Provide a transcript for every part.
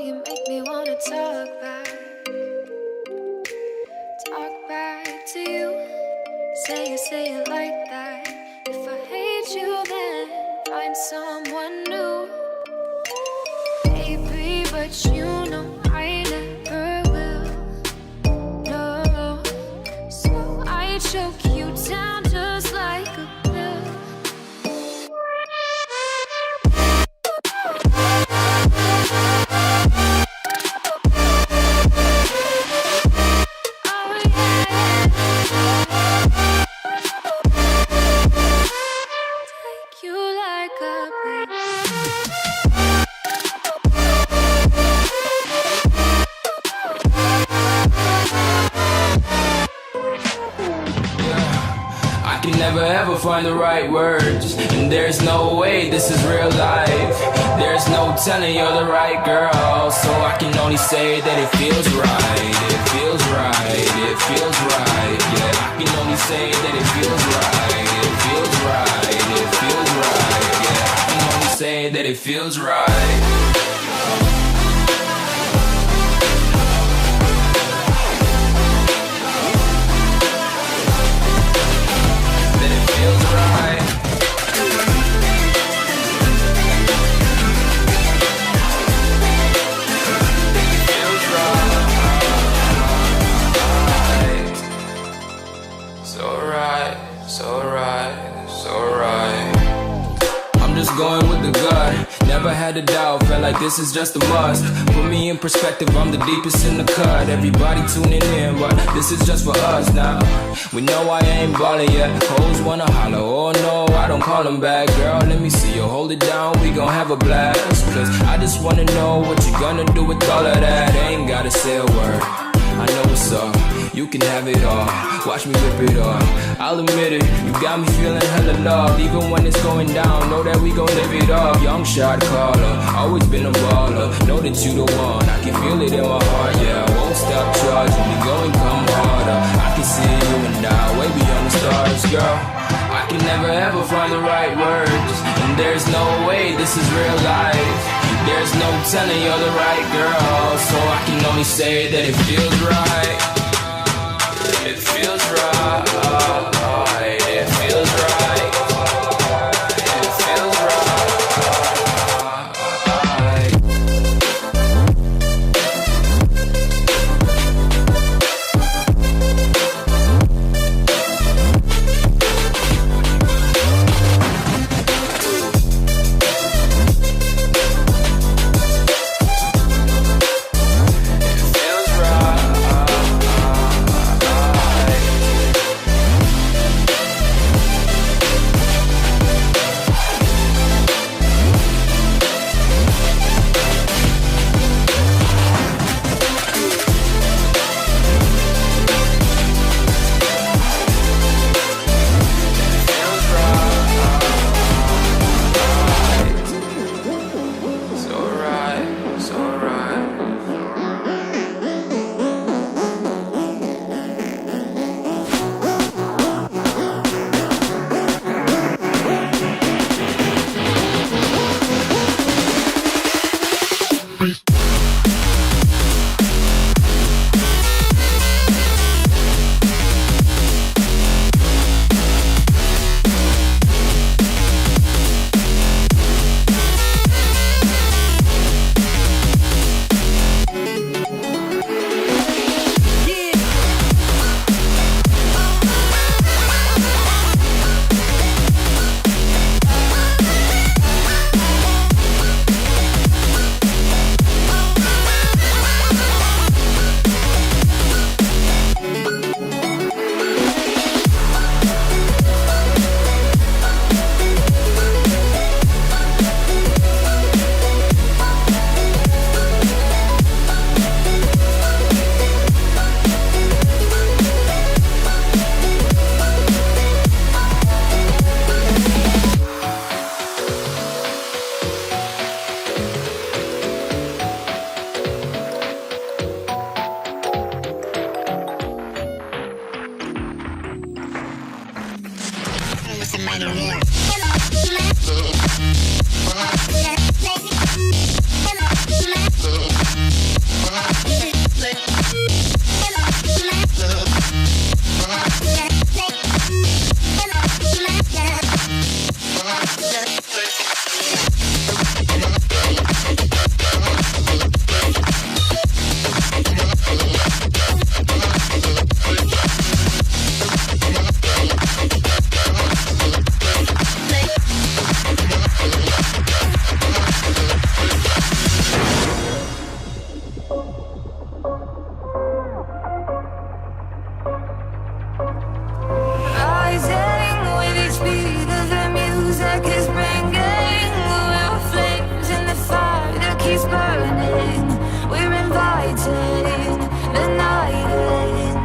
you make me wanna talk back to you. Say it like that. If I hate you, then find someone new. Baby, but you know I never will. No, so I choke you down just like a pill. Never ever find the right words, and there's no way this is real life. There's no telling you're the right girl, so I can only say that it feels right. It feels right, it feels right. Yeah, I can only say that it feels right. It feels right, it feels right. Yeah, I can only say that it feels right. Feels right. Feels right. So right, so right, so right. I'm just going with the gut. Never had a doubt, felt like this is just a must. Put me in perspective, I'm the deepest in the cut. Everybody tuning in, but this is just for us now. We know I ain't ballin' yet. Hoes wanna holler, oh no, I don't call them back. Girl, let me see you hold it down, we gon' have a blast. Cause I just wanna know what you gonna do with all of that. Ain't gotta say a word, I know what's up. You can have it all, watch me rip it off. I'll admit it, you got me feeling hella loved. Even when it's going down, know that we gon' live it up. Young shot caller, always been a baller. Know that you the one, I can feel it in my heart. Yeah, I won't stop charging, we going come harder. I can see you and I, way beyond the stars, girl. I can never ever find the right words, and there's no way this is real life. There's no telling you're the right girl, so I can only say that it feels right. It feels right. It feels right. It feels right. Mighty War. Rising with each beat of the music is bringing real flames in the fire that keeps burning. We're inviting the night in.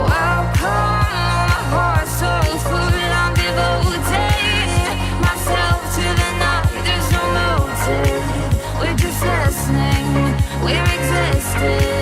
Welcome, my heart so full. I'm devoting myself to the night. There's no motive. We're just listening. We're existing.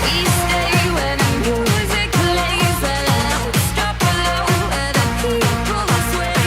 We stay where the music plays, the lamps drop below, where the people sway.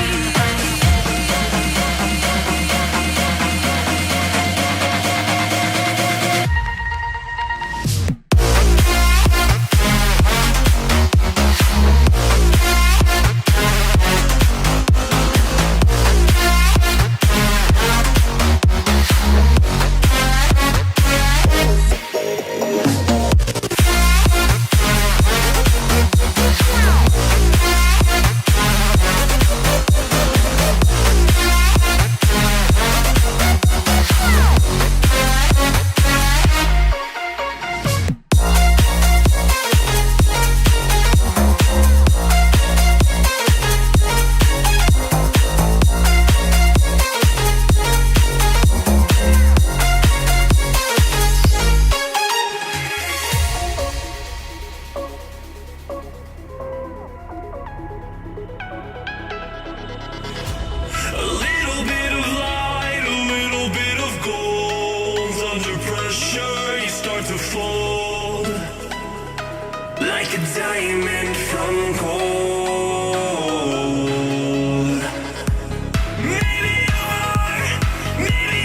A little bit of light, a little bit of gold. Under pressure, you start to fold like a diamond from gold. Maybe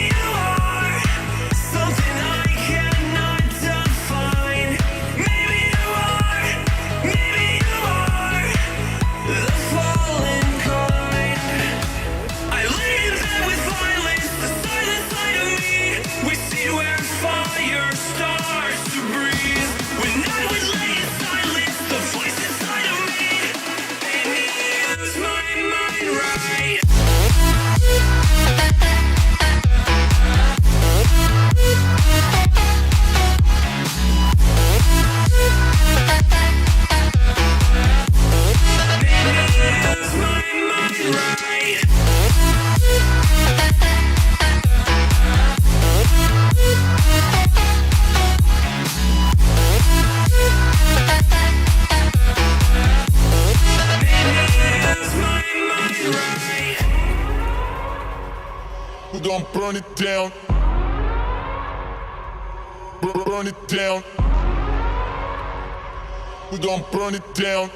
you are something I cannot define. Maybe you are the fallen kind. I lay in bed with violence, the silent side of me. We see where fire starts to breathe. When I would lay in silence, the voice inside of me made me lose my mind right. Made me lose my mind right. We're gonna burn it down. Burn it down. We're gonna burn it down.